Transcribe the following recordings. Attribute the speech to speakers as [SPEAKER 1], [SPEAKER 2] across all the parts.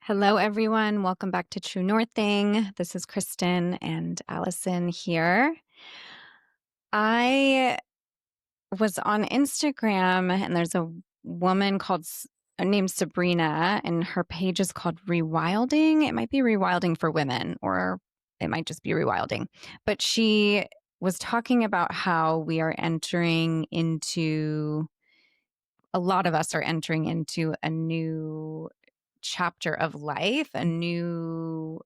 [SPEAKER 1] Hello, everyone. Welcome back to True Northing. This is Kristen and Allison here. I was on Instagram and there's a woman named Sabrina, and her page is called Rewilding. It might be Rewilding for Women, or it might just be Rewilding. But she was talking about how a lot of us are entering into a new chapter of life, a new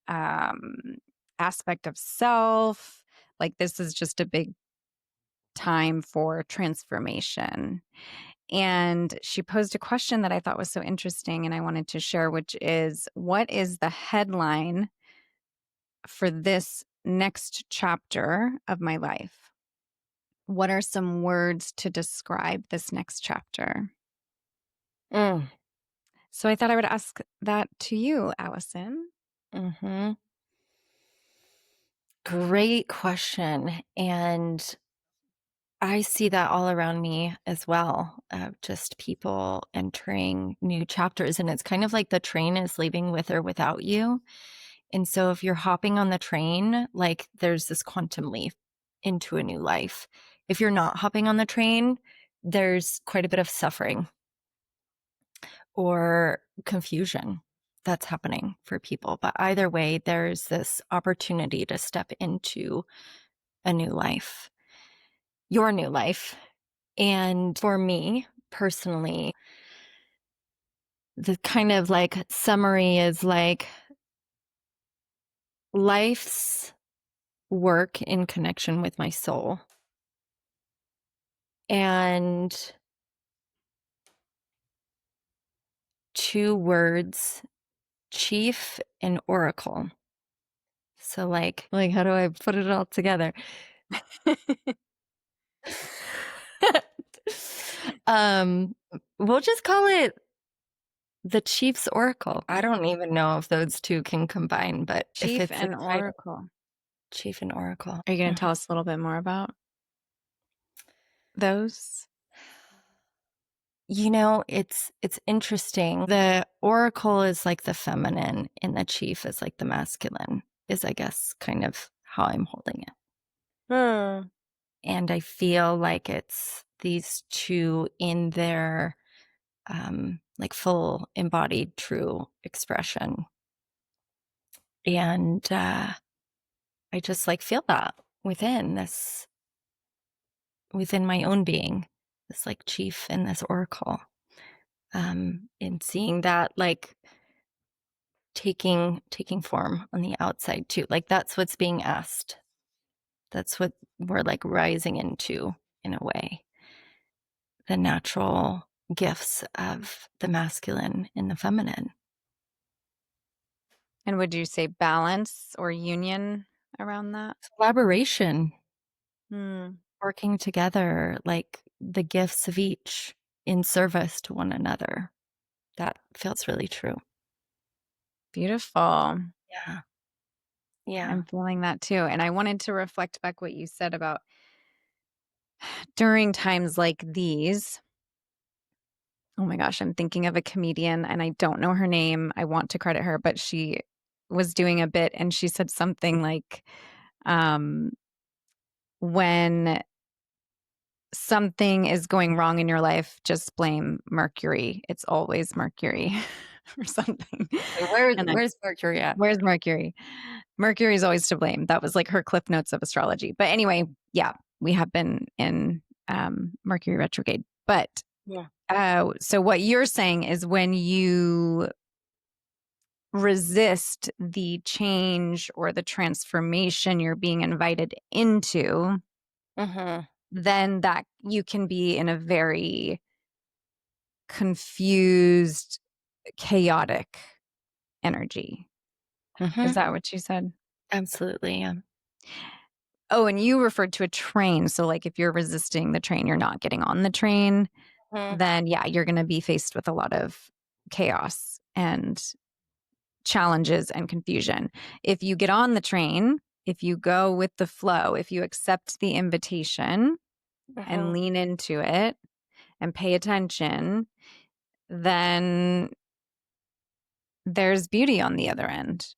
[SPEAKER 1] aspect of self. Like, this is just a big time for transformation. And she posed a question that I thought was so interesting and I wanted to share, which is, what is the headline for this next chapter of my life? What are some words to describe this next chapter?
[SPEAKER 2] Mm.
[SPEAKER 1] So I thought I would ask that to you, Allison.
[SPEAKER 2] hmm Great question. And I see that all around me as well, just people entering new chapters. And it's kind of like the train is leaving with or without you. And so if you're hopping on the train, like there's this quantum leap into a new life. If you're not hopping on the train, there's quite a bit of suffering or confusion that's happening for people. But either way, there's this opportunity to step into a new life, your new life. And for me personally, the kind of like summary is like life's work in connection with my soul. And two words, chief and oracle. So like how do I put it all together? um, we'll just call it the Chief's Oracle. I don't even know if those two can combine, but if
[SPEAKER 1] Chief
[SPEAKER 2] it's a
[SPEAKER 1] and
[SPEAKER 2] title,
[SPEAKER 1] Oracle.
[SPEAKER 2] Chief and Oracle.
[SPEAKER 1] Are you going to tell us a little bit more about those?
[SPEAKER 2] You know, it's interesting. The Oracle is like the feminine, and the Chief is like the masculine. Is I guess kind of how I'm holding it.
[SPEAKER 1] Hmm.
[SPEAKER 2] And I feel like it's these two in their like full embodied true expression. And I just like feel that within my own being, this like chief and this oracle. And seeing that like taking form on the outside too. Like that's what's being asked. That's what we're like rising into in a way. The natural gifts of the masculine and the feminine.
[SPEAKER 1] And would you say balance or union around that?
[SPEAKER 2] Collaboration,
[SPEAKER 1] Hmm.
[SPEAKER 2] working together, like the gifts of each in service to one another. That feels really true.
[SPEAKER 1] Beautiful.
[SPEAKER 2] Yeah. Yeah.
[SPEAKER 1] I'm feeling that too. And I wanted to reflect back what you said about during times like these. Oh my gosh, I'm thinking of a comedian and I don't know her name. I want to credit her, but she was doing a bit and she said something like, um, when something is going wrong in your life, just blame Mercury. It's always Mercury or something.
[SPEAKER 2] Wait,
[SPEAKER 1] And I,
[SPEAKER 2] where's Mercury at?
[SPEAKER 1] where's Mercury? Mercury is always to blame. That was like her cliff notes of astrology. But anyway, yeah, we have been in Mercury retrograde. But
[SPEAKER 2] Yeah.
[SPEAKER 1] so what you're saying is when you resist the change or the transformation you're being invited into,
[SPEAKER 2] Mm-hmm.
[SPEAKER 1] then that you can be in a very confused, chaotic energy. Is
[SPEAKER 2] Mm-hmm.
[SPEAKER 1] that what you said?
[SPEAKER 2] Absolutely. Yeah.
[SPEAKER 1] Oh, and you referred to a train. So, like, if you're resisting the train, you're not getting on the train,
[SPEAKER 2] Mhm.
[SPEAKER 1] then yeah, you're going to be faced with a lot of chaos and challenges and confusion. If you get on the train, if you go with the flow, if you accept the invitation and
[SPEAKER 2] Mhm.
[SPEAKER 1] lean into it and pay attention, then there's beauty on the other end,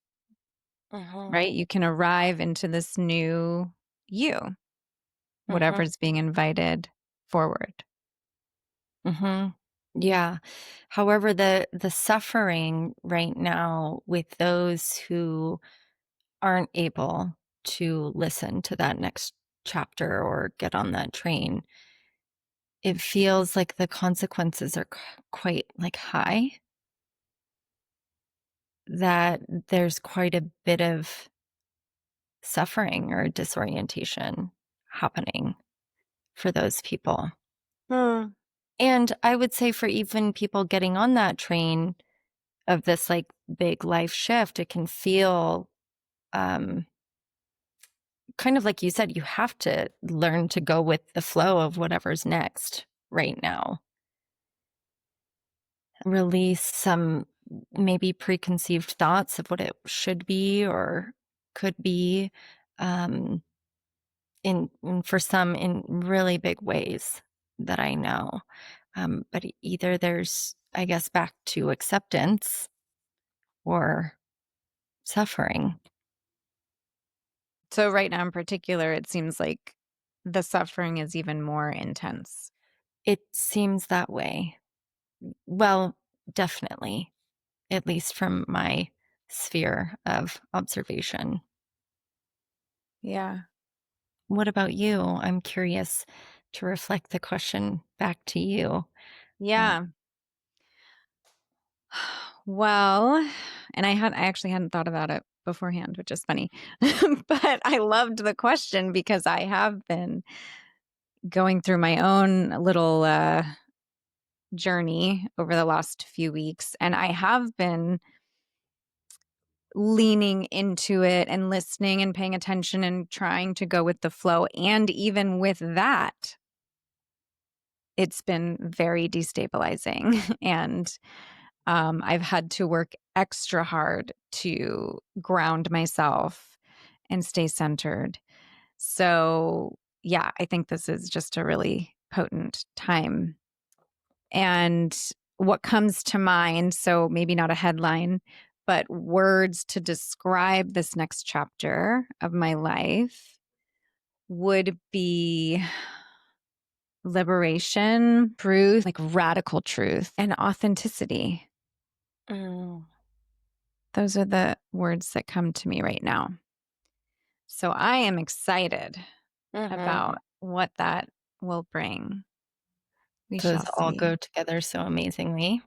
[SPEAKER 2] Mhm.
[SPEAKER 1] right? You can arrive into this new you,
[SPEAKER 2] Mhm.
[SPEAKER 1] whatever's being invited forward.
[SPEAKER 2] Mhm. Yeah. However, the suffering right now with those who aren't able to listen to that next chapter or get on that train, it feels like the consequences are quite like high, that there's quite a bit of suffering or disorientation happening for those people.
[SPEAKER 1] Hmm.
[SPEAKER 2] And I would say for even people getting on that train of this like big life shift, it can feel um, kind of like you said, you have to learn to go with the flow of whatever's next right now. Release some maybe preconceived thoughts of what it should be or could be. Um, for some in really big ways that I know. But either there's, I guess, back to acceptance or suffering.
[SPEAKER 1] So, right now in particular, it seems like the suffering is even more intense.
[SPEAKER 2] It seems that way. Well, definitely, at least from my sphere of observation.
[SPEAKER 1] Yeah.
[SPEAKER 2] What about you? I'm curious to reflect the question back to you. Uh,
[SPEAKER 1] Yeah. Well, and I actually hadn't thought about it beforehand, which is funny. But I loved the question because I have been going through my own little journey over the last few weeks, and I have been leaning into it and listening and paying attention and trying to go with the flow. And even with that, it's been very destabilizing. And I've had to work extra hard to ground myself and stay centered. So, yeah, I think this is just a really potent time. And what comes to mind, so maybe not a headline, but words to describe this next chapter of my life would be liberation, truth, like radical truth, and authenticity.
[SPEAKER 2] mm,
[SPEAKER 1] Those are the words that come to me right now. So I am excited
[SPEAKER 2] mhm.
[SPEAKER 1] about what that will bring. We
[SPEAKER 2] Those
[SPEAKER 1] shall
[SPEAKER 2] all
[SPEAKER 1] see.
[SPEAKER 2] go together so amazingly.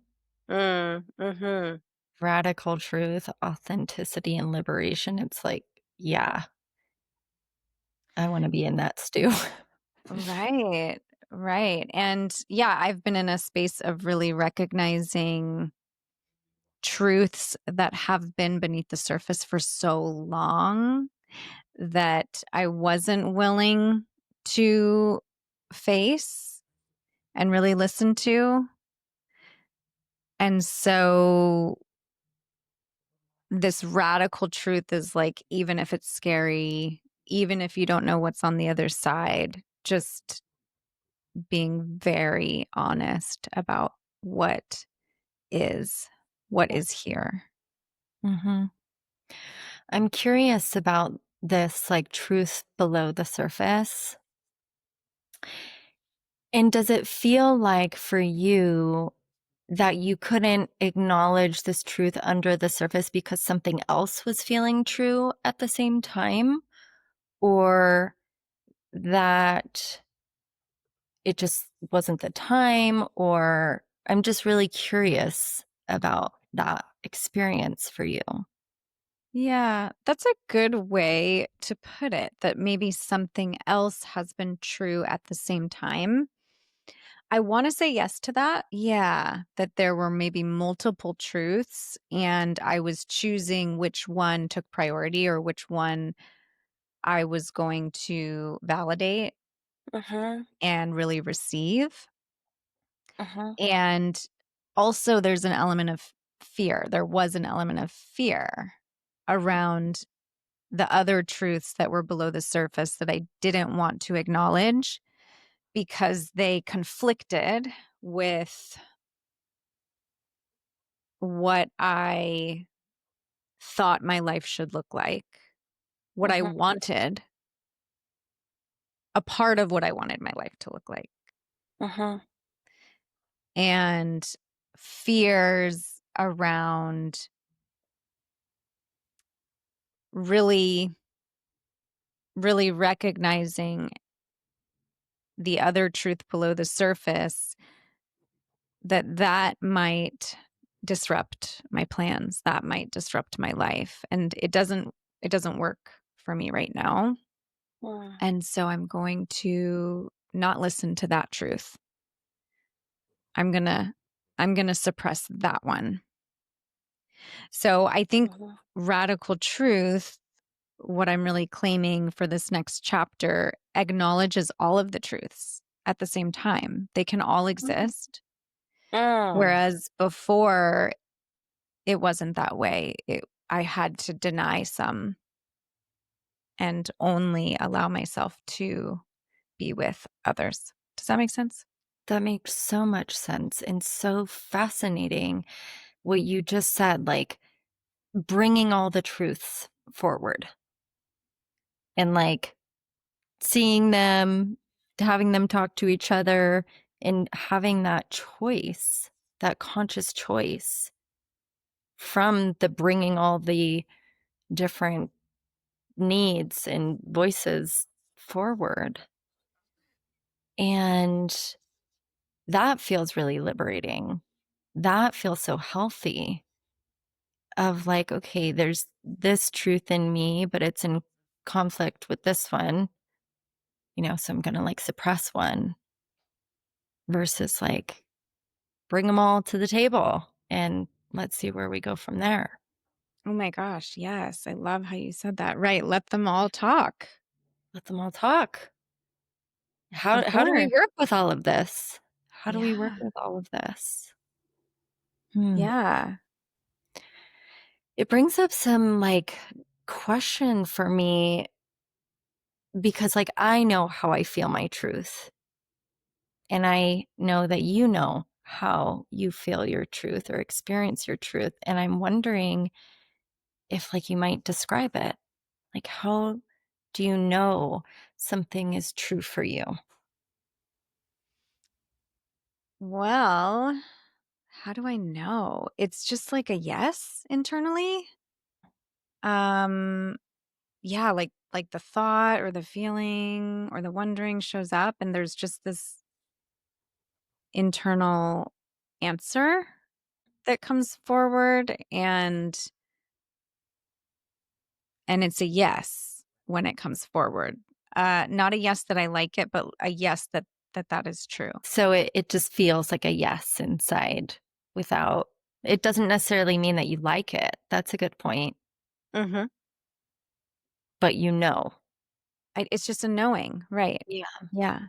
[SPEAKER 1] Mhm.
[SPEAKER 2] Radical truth, authenticity, and liberation. It's like, yeah, I want to be in that stew.
[SPEAKER 1] Right. Right. And yeah, I've been in a space of really recognizing truths that have been beneath the surface for so long that I wasn't willing to face and really listen to. And so this radical truth is like, even if it's scary, even if you don't know what's on the other side, just being very honest about what is, what is here.
[SPEAKER 2] hmm I'm curious about this, like truth below the surface. And does it feel like for you that you couldn't acknowledge this truth under the surface because something else was feeling true at the same time? Or that it just wasn't the time? Or I'm just really curious about that experience for you.
[SPEAKER 1] Yeah, that's a good way to put it, that maybe something else has been true at the same time. I want to say yes to that. Yeah, that there were maybe multiple truths and I was choosing which one took priority or which one I was going to validate
[SPEAKER 2] Mhm,
[SPEAKER 1] and really receive.
[SPEAKER 2] mhm,
[SPEAKER 1] And also, there's an element of fear. There was an element of fear around the other truths that were below the surface that I didn't want to acknowledge because they conflicted with what I thought my life should look like, what I
[SPEAKER 2] Mhm,
[SPEAKER 1] wanted, a part of what I wanted my life to look like,
[SPEAKER 2] mhm,
[SPEAKER 1] and fears around really, really recognizing the other truth below the surface, that might disrupt my plans, that might disrupt my life, and it doesn't work for me right now.
[SPEAKER 2] mm,
[SPEAKER 1] And so I'm going to not listen to that truth. I'm going to suppress that one. So I think
[SPEAKER 2] mhm,
[SPEAKER 1] radical truth, what I'm really claiming for this next chapter, acknowledges all of the truths at the same time. They can all
[SPEAKER 2] mm,
[SPEAKER 1] exist.
[SPEAKER 2] mm.
[SPEAKER 1] Whereas before, it wasn't that way. I had to deny some and only allow myself to be with others. Does that make sense?
[SPEAKER 2] That makes so much sense and so fascinating what you just said, like, bringing all the truths forward and, like, seeing them, having them talk to each other, and having that choice, that conscious choice from the bringing all the different needs and voices forward. And that feels really liberating. That feels so healthy of like, okay, there's this truth in me, but it's in conflict with this one, so I'm going to like suppress one versus like bring them all to the table and let's see where we go from there.
[SPEAKER 1] Oh my gosh, yes. I love how you said that. Right, let them all talk.
[SPEAKER 2] Let them all talk.
[SPEAKER 1] Of
[SPEAKER 2] How do we
[SPEAKER 1] course.
[SPEAKER 2] work with all of this? How do we work
[SPEAKER 1] Yeah.
[SPEAKER 2] with all of this? Hmm.
[SPEAKER 1] Yeah.
[SPEAKER 2] It brings up some like question for me because like I know how I feel my truth and I know that you know how you feel your truth or experience your truth and I'm wondering if like you might describe it. Like how do you know something is true for you?
[SPEAKER 1] Well, how do I know? It's just like a yes internally. Um yeah, like the thought or the feeling or the wondering shows up and there's just this internal answer that comes forward, and it's a yes when it comes forward. Not a yes that I like it, but a yes that is true.
[SPEAKER 2] So it just feels like a yes inside without it doesn't necessarily mean that you like it. That's a good point,
[SPEAKER 1] Mhm.
[SPEAKER 2] but you know.
[SPEAKER 1] It's just a knowing, right.
[SPEAKER 2] Yeah.
[SPEAKER 1] Yeah.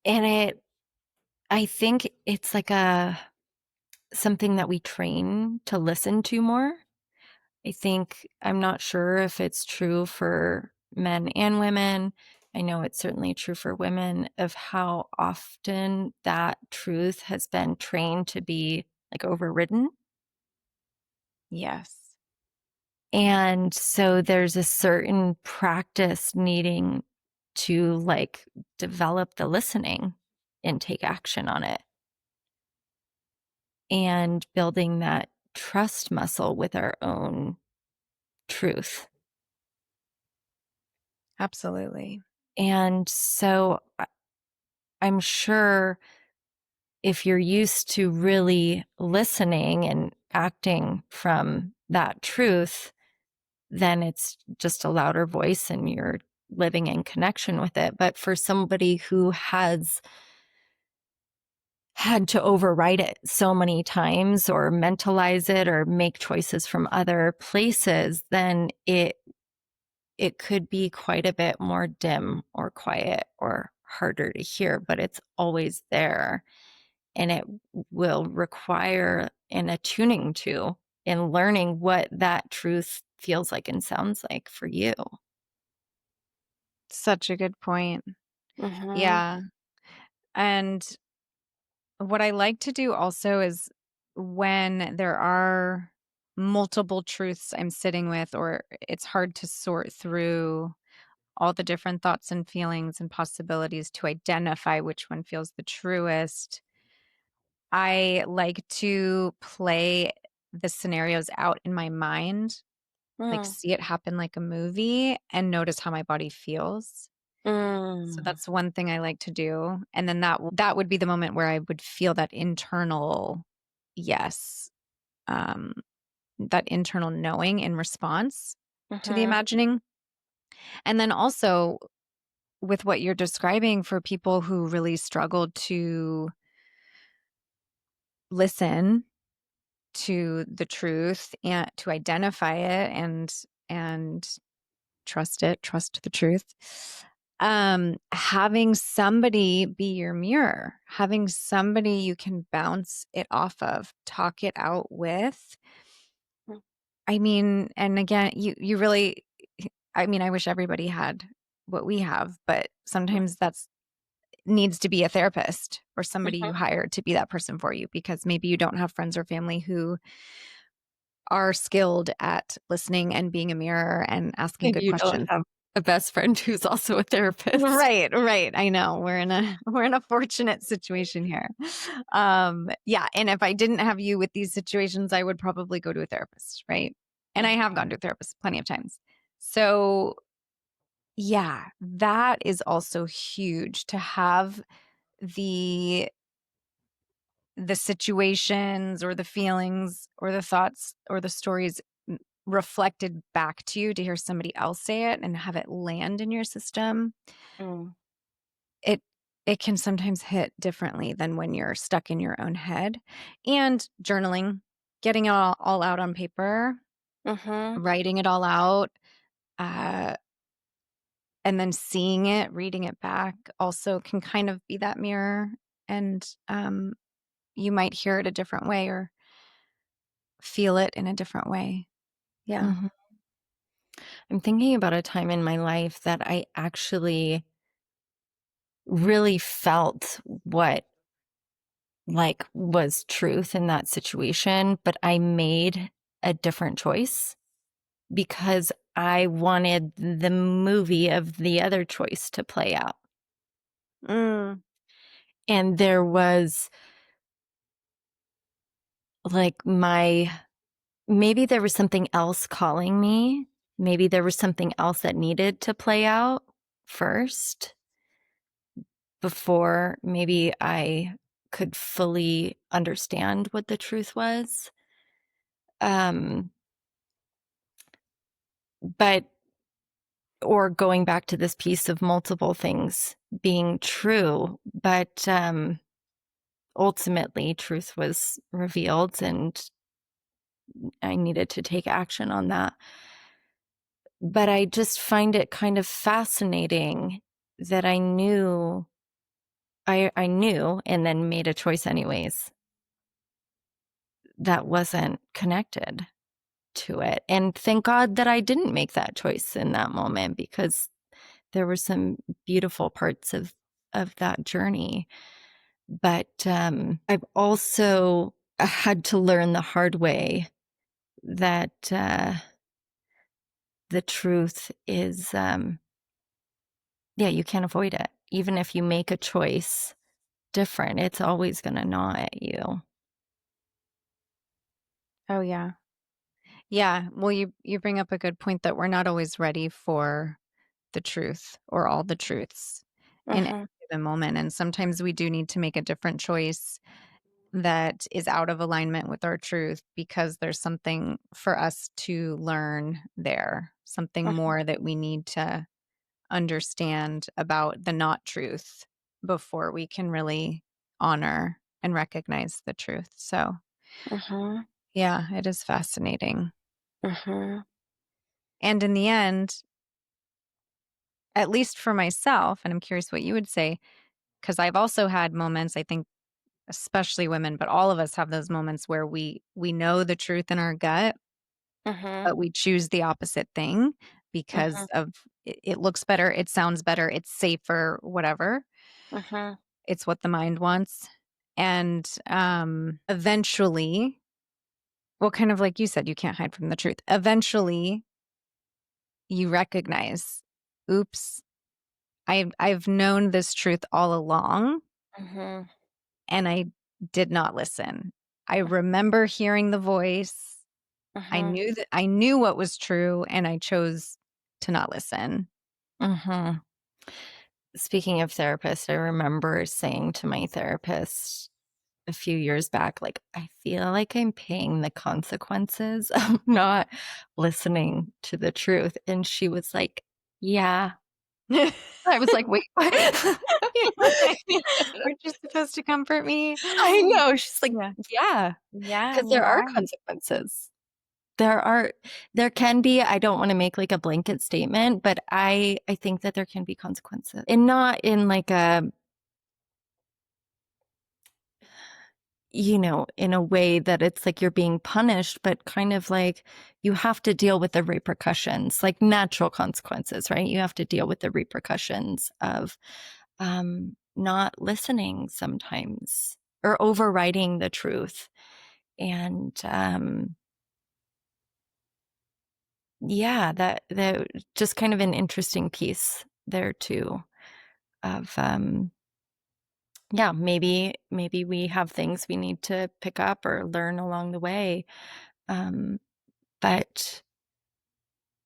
[SPEAKER 2] And I think it's like a something that we train to listen to more. I think I'm not sure if it's true for men and women. I know it's certainly true for women of how often that truth has been trained to be like overridden.
[SPEAKER 1] Yes.
[SPEAKER 2] And so there's a certain practice needing to like develop the listening and take action on it and building that trust muscle with our own truth.
[SPEAKER 1] Absolutely.
[SPEAKER 2] And so I'm sure if you're used to really listening and acting from that truth, then it's just a louder voice and you're living in connection with it. But for somebody who has had to overwrite it so many times or mentalize it or make choices from other places, then it could be quite a bit more dim or quiet or harder to hear, but it's always there. And it will require an attuning to and learning what that truth feels like and sounds like for you.
[SPEAKER 1] Such a good point.
[SPEAKER 2] Mhm.
[SPEAKER 1] Yeah. And what I like to do also is when there are multiple truths I'm sitting with, or it's hard to sort through all the different thoughts and feelings and possibilities to identify which one feels the truest, I like to play the scenarios out in my mind, like
[SPEAKER 2] Mm,
[SPEAKER 1] see it happen like a movie and notice how my body feels. So
[SPEAKER 2] mm,
[SPEAKER 1] that's one thing I like to do, and then that would be the moment where I would feel that internal yes, um, that internal knowing in response to the
[SPEAKER 2] mhm,
[SPEAKER 1] imagining. And then also with what you're describing for people who really struggle to listen to the truth and to identify it and trust it, trust the truth. Having somebody be your mirror, having somebody you can bounce it off of, talk it out with.
[SPEAKER 2] mm,
[SPEAKER 1] I mean, and again, you really I mean, I wish everybody had what we have, but
[SPEAKER 2] mm,
[SPEAKER 1] sometimes that's needs to be a therapist or somebody
[SPEAKER 2] mhm.
[SPEAKER 1] you hire to be that person for you because maybe you don't have friends or family who are skilled at listening and being a mirror and asking
[SPEAKER 2] Maybe
[SPEAKER 1] good
[SPEAKER 2] you don't
[SPEAKER 1] questions.
[SPEAKER 2] have a best friend who's also a therapist.
[SPEAKER 1] Right, right. I know. We're in a fortunate situation here. Yeah, and if I didn't have you with these situations, I would probably go to a therapist, right? And I
[SPEAKER 2] Mhm,
[SPEAKER 1] have gone to a therapist plenty of times. So, yeah, that is also huge to have the the situations or the feelings or the thoughts or the stories reflected back to you to hear somebody else say it and have it land in your system.
[SPEAKER 2] mm,
[SPEAKER 1] It it can sometimes hit differently than when you're stuck in your own head. And journaling, getting it all out on paper,
[SPEAKER 2] mhm,
[SPEAKER 1] writing it all out, uh, and then seeing it, reading it back also can kind of be that mirror. And you might hear it a different way or feel it in a different way. Yeah.
[SPEAKER 2] mhm. I'm thinking about a time in my life that I actually really felt what, like, was truth in that situation, but I made a different choice because I wanted the movie of the other choice to play out.
[SPEAKER 1] Mm.
[SPEAKER 2] And there was, like, my maybe there was something else calling me. Maybe there was something else that needed to play out first before maybe I could fully understand what the truth was. Um, but or going back to this piece of multiple things being true, but ultimately truth was revealed and I needed to take action on that. But I just find it kind of fascinating that I knew and then made a choice anyways that wasn't connected to it. And thank God that I didn't make that choice in that moment because there were some beautiful parts of that journey. But I've also had to learn the hard way that the truth is, yeah, you can't avoid it. Even if you make a choice different, it's always going to gnaw at you.
[SPEAKER 1] Oh yeah. Yeah. Well, you bring up a good point that we're not always ready for the truth or all the truths in any
[SPEAKER 2] Mhm,
[SPEAKER 1] given moment. And sometimes we do need to make a different choice that is out of alignment with our truth because there's something for us to learn there, something
[SPEAKER 2] mhm,
[SPEAKER 1] more that we need to understand about the not truth before we can really honor and recognize the truth. So,
[SPEAKER 2] mhm,
[SPEAKER 1] yeah, it is fascinating.
[SPEAKER 2] mhm,
[SPEAKER 1] And in the end, at least for myself, and I'm curious what you would say, because I've also had moments, I think, especially women, but all of us have those moments where we know the truth in our gut,
[SPEAKER 2] mhm,
[SPEAKER 1] but we choose the opposite thing because
[SPEAKER 2] mhm,
[SPEAKER 1] of it looks better, it sounds better, it's safer, whatever.
[SPEAKER 2] mhm,
[SPEAKER 1] It's what the mind wants. And eventually, well, kind of like you said, you can't hide from the truth. Eventually, you recognize, oops, I've known this truth all along,
[SPEAKER 2] Mhm.
[SPEAKER 1] and I did not listen. I remember hearing the voice.
[SPEAKER 2] Mhm.
[SPEAKER 1] I knew what was true, and I chose to not listen.
[SPEAKER 2] Mhm. Speaking of therapists, I remember saying to my therapist a few years back, like, "I feel like I'm paying the consequences of not listening to the truth." And she was like, "Yeah." I was like, "Wait, what?"
[SPEAKER 1] Weren't you supposed to comfort me?
[SPEAKER 2] I know. She's like,
[SPEAKER 1] Yeah.
[SPEAKER 2] "Yeah,
[SPEAKER 1] Yeah,
[SPEAKER 2] because
[SPEAKER 1] and
[SPEAKER 2] there
[SPEAKER 1] you're
[SPEAKER 2] are
[SPEAKER 1] right.
[SPEAKER 2] consequences." There are there can be, I don't wanna make, like, a blanket statement, but I think that there can be consequences, and not in, like, a, in a way that it's like you're being punished, but kind of like you have to deal with the repercussions, like natural consequences, right? You have to deal with the repercussions of, not listening sometimes or overriding the truth. And, yeah, that just kind of an interesting piece there too of, yeah, maybe we have things we need to pick up or learn along the way. Um, but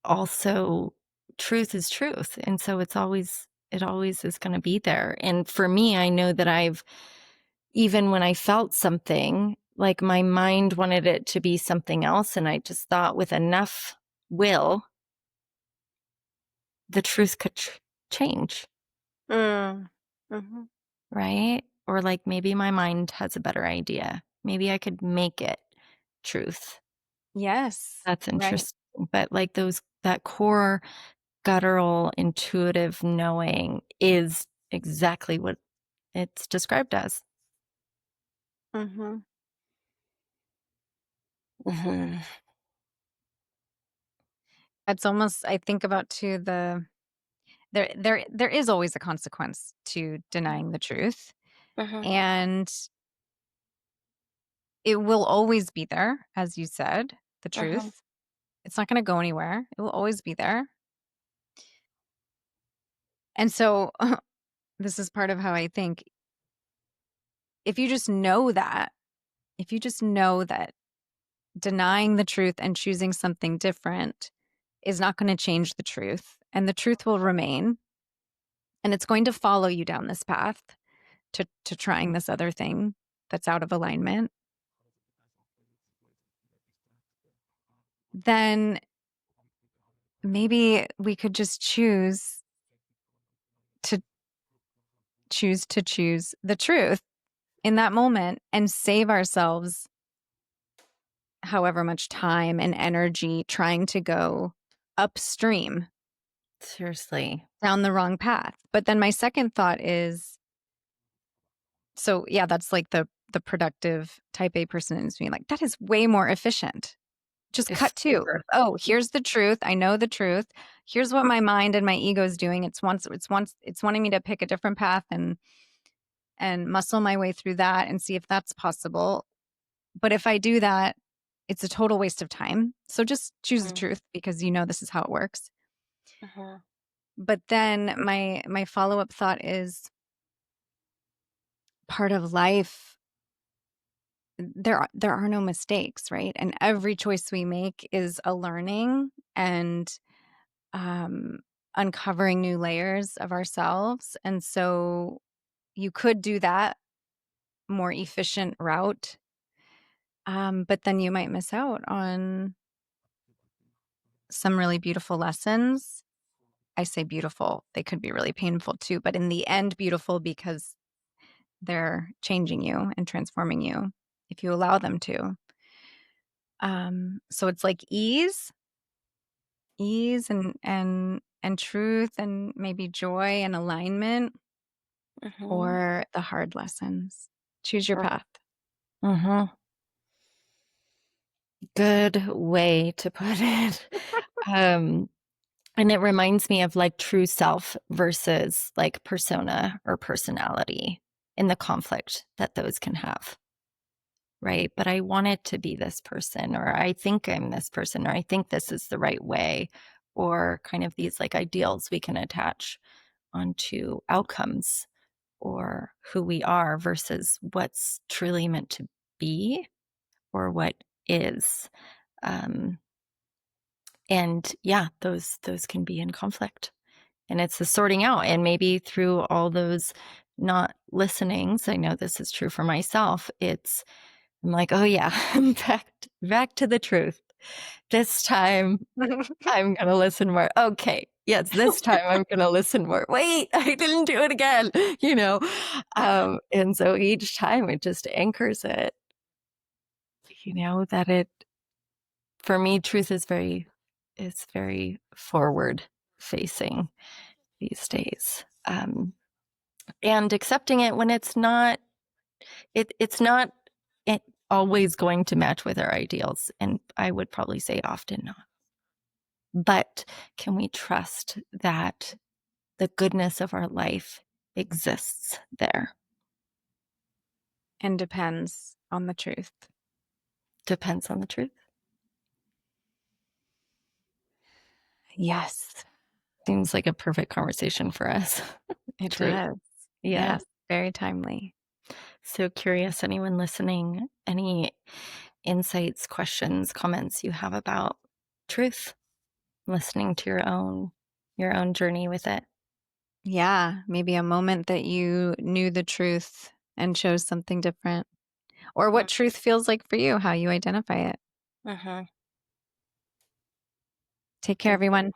[SPEAKER 2] also truth is truth. And so it always is going to be there. And for me, I know that even when I felt something, like my mind wanted it to be something else. And I just thought with enough will, the truth could change,
[SPEAKER 1] Mm. Mhm.
[SPEAKER 2] right? Or like maybe my mind has a better idea. Maybe I could make it truth.
[SPEAKER 1] Yes.
[SPEAKER 2] That's
[SPEAKER 1] Right.
[SPEAKER 2] interesting. But like that core guttural, intuitive knowing is exactly what it's described as.
[SPEAKER 1] Mhm.
[SPEAKER 2] Mhm.
[SPEAKER 1] It's almost I think about too there is always a consequence to denying the truth,
[SPEAKER 2] Mhm.
[SPEAKER 1] and it will always be there, as you said, the
[SPEAKER 2] Mhm.
[SPEAKER 1] truth. It's not gonna go anywhere. It will always be there. And so, this is part of how I think if you just know that if you just know that denying the truth and choosing something different is not gonna change the truth, and the truth will remain, and it's going to follow you down this path to trying this other thing that's out of alignment, then maybe we could just to choose the truth in that moment and save ourselves however much time and energy trying to go upstream
[SPEAKER 2] Seriously.
[SPEAKER 1] down the wrong path. But then my second thought is so yeah, that's like the productive type A person is being like, that is way more efficient. Just
[SPEAKER 2] It's
[SPEAKER 1] cut to,
[SPEAKER 2] super.
[SPEAKER 1] oh, here's the truth. I know the truth. Here's what my mind and my ego is doing. It's wanting me to pick a different path and muscle my way through that and see if that's possible. But if I do that, it's a total waste of time. So just choose the
[SPEAKER 2] Mhm.
[SPEAKER 1] truth because you know this is how it works.
[SPEAKER 2] Mhm.
[SPEAKER 1] But then my follow-up thought is part of life there are no mistakes, right? And every choice we make is a learning and um uncovering new layers of ourselves. And so you could do that more efficient route. But then you might miss out on some really beautiful lessons. I say beautiful, they could be really painful too, but in the end, beautiful because they're changing you and transforming you if you allow them to. So it's like ease and truth and maybe joy and alignment
[SPEAKER 2] Mhm.
[SPEAKER 1] or the hard lessons. Choose your path.
[SPEAKER 2] Mhm. Good way to put it. Um, and it reminds me of like true self versus like persona or personality. in the conflict that those can have, right? But I want it to be this person, or I think I'm this person, or I think this is the right way, or kind of these like ideals we can attach onto outcomes or who we are versus what's truly meant to be or what is. Um, and yeah, those can be in conflict. And it's the sorting out. And maybe through all those not listenings, I know this is true for myself. I'm like, oh yeah, I'm back to the truth. This time I'm gonna listen more. Okay. Yes, this time I'm gonna listen more. Wait, I didn't do it again, you know? And so each time it just anchors it, that for me, truth is very forward facing these days. And accepting it when it's not it always going to match with our ideals. And I would probably say often not. But can we trust that the goodness of our life exists there?
[SPEAKER 1] And depends on the truth.
[SPEAKER 2] Depends on the truth.
[SPEAKER 1] Yes,
[SPEAKER 2] Seems like a perfect conversation for us.
[SPEAKER 1] it
[SPEAKER 2] Truth.
[SPEAKER 1] does.
[SPEAKER 2] Yeah.
[SPEAKER 1] Yes, very timely.
[SPEAKER 2] So curious, anyone listening, any insights, questions, comments you have about truth, listening to your own journey with it.
[SPEAKER 1] Yeah, maybe a moment that you knew the truth and chose something different, or what truth feels like for you, how you identify it.
[SPEAKER 2] Mm-hmm.
[SPEAKER 1] Take care,
[SPEAKER 2] Thank you.
[SPEAKER 1] everyone.